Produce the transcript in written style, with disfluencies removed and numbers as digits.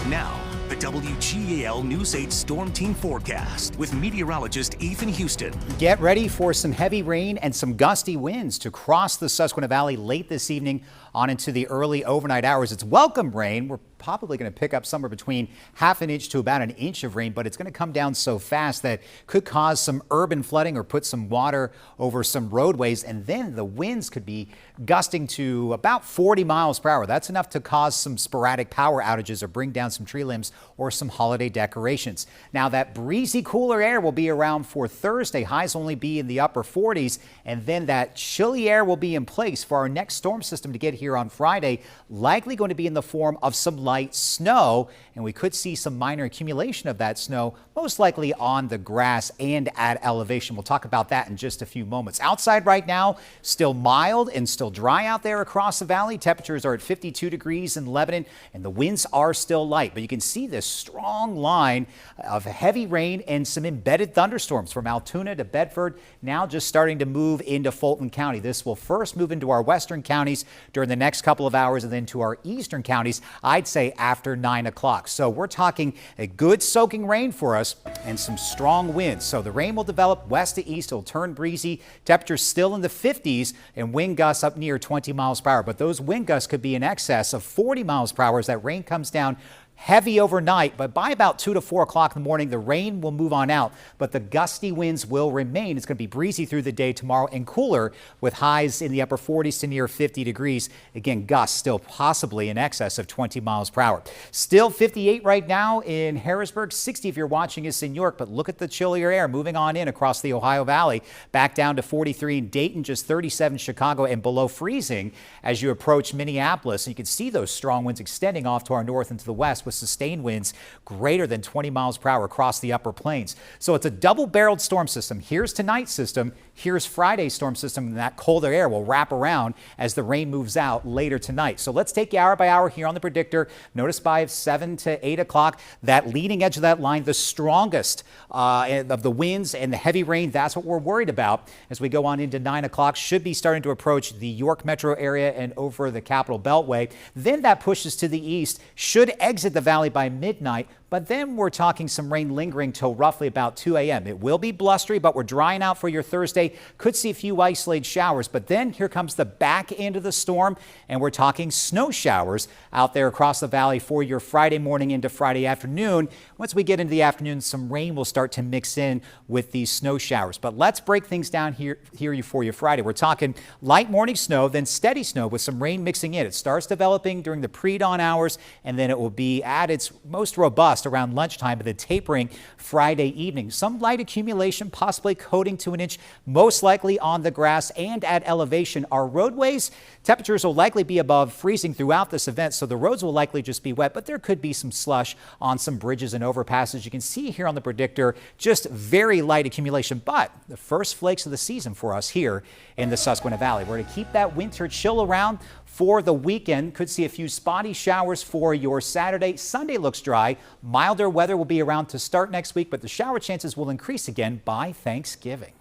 Now, the WGAL News 8 Storm Team Forecast with meteorologist Ethan Houston. Get ready for some heavy rain and some gusty winds to cross the Susquehanna Valley late this evening on into the early overnight hours. It's welcome rain. We're probably going to pick up somewhere between half an inch to about an inch of rain, but it's going to come down so fast that could cause some urban flooding or put some water over some roadways. And then the winds could be gusting to about 40 miles per hour. That's enough to cause some sporadic power outages or bring down some tree limbs or some holiday decorations. Now that breezy, cooler air will be around for Thursday. Highs only be in the upper 40s, and then that chilly air will be in place for our next storm system to get here on Friday, likely going to be in the form of some light snow, and we could see some minor accumulation of that snow, most likely on the grass and at elevation. We'll talk about that in just a few moments. Outside right now, still mild and still dry out there across the valley. Temperatures are at 52 degrees in Lebanon, and the winds are still light, but you can see this strong line of heavy rain and some embedded thunderstorms from Altoona to Bedford, now just starting to move into Fulton County. This will first move into our western counties during the next couple of hours and then to our eastern counties, I'd say after 9 o'clock. So we're talking a good soaking rain for us and some strong winds. So the rain will develop west to east. It'll turn breezy. Temperatures still in the 50s and wind gusts up near 20 miles per hour. But those wind gusts could be in excess of 40 miles per hour as that rain comes down heavy overnight, but by about 2 to 4 o'clock in the morning, the rain will move on out, but the gusty winds will remain. It's going to be breezy through the day tomorrow and cooler with highs in the upper 40s to near 50 degrees. Again, gusts still possibly in excess of 20 miles per hour. Still 58 right now in Harrisburg, 60 if you're watching us in York, but look at the chillier air moving on in across the Ohio Valley, back down to 43 in Dayton, just 37 Chicago, and below freezing as you approach Minneapolis. And you can see those strong winds extending off to our north and to the west, with sustained winds greater than 20 miles per hour across the upper plains. So it's a double-barreled storm system. Here's tonight's system. Here's Friday's storm system, and that colder air will wrap around as the rain moves out later tonight. So let's take you hour by hour here on the predictor. Notice by 7 to 8 o'clock, that leading edge of that line, the strongest of the winds and the heavy rain. That's what we're worried about as we go on into 9 o'clock. Should be starting to approach the York metro area and over the Capital Beltway. Then that pushes to the east, should exit the valley by midnight, but then we're talking some rain lingering till roughly about 2 a.m. It will be blustery, but we're drying out for your Thursday. Could see a few isolated showers, but then here comes the back end of the storm, and we're talking snow showers out there across the valley for your Friday morning into Friday afternoon. Once we get into the afternoon, some rain will start to mix in with these snow showers. But let's break things down here for you Friday. We're talking light morning snow, then steady snow with some rain mixing in. It starts developing during the pre-dawn hours, and then it will be at its most robust around lunchtime, but the tapering Friday evening. Some light accumulation, possibly coating to an inch, most likely on the grass and at elevation. Our roadways, temperatures will likely be above freezing throughout this event, so the roads will likely just be wet, but there could be some slush on some bridges and overpasses. You can see here on the predictor, just very light accumulation, but the first flakes of the season for us here in the Susquehanna Valley. We're to keep that winter chill around for the weekend. Could see a few spotty showers for your Saturday. Sunday looks dry. Milder weather will be around to start next week, but the shower chances will increase again by Thanksgiving.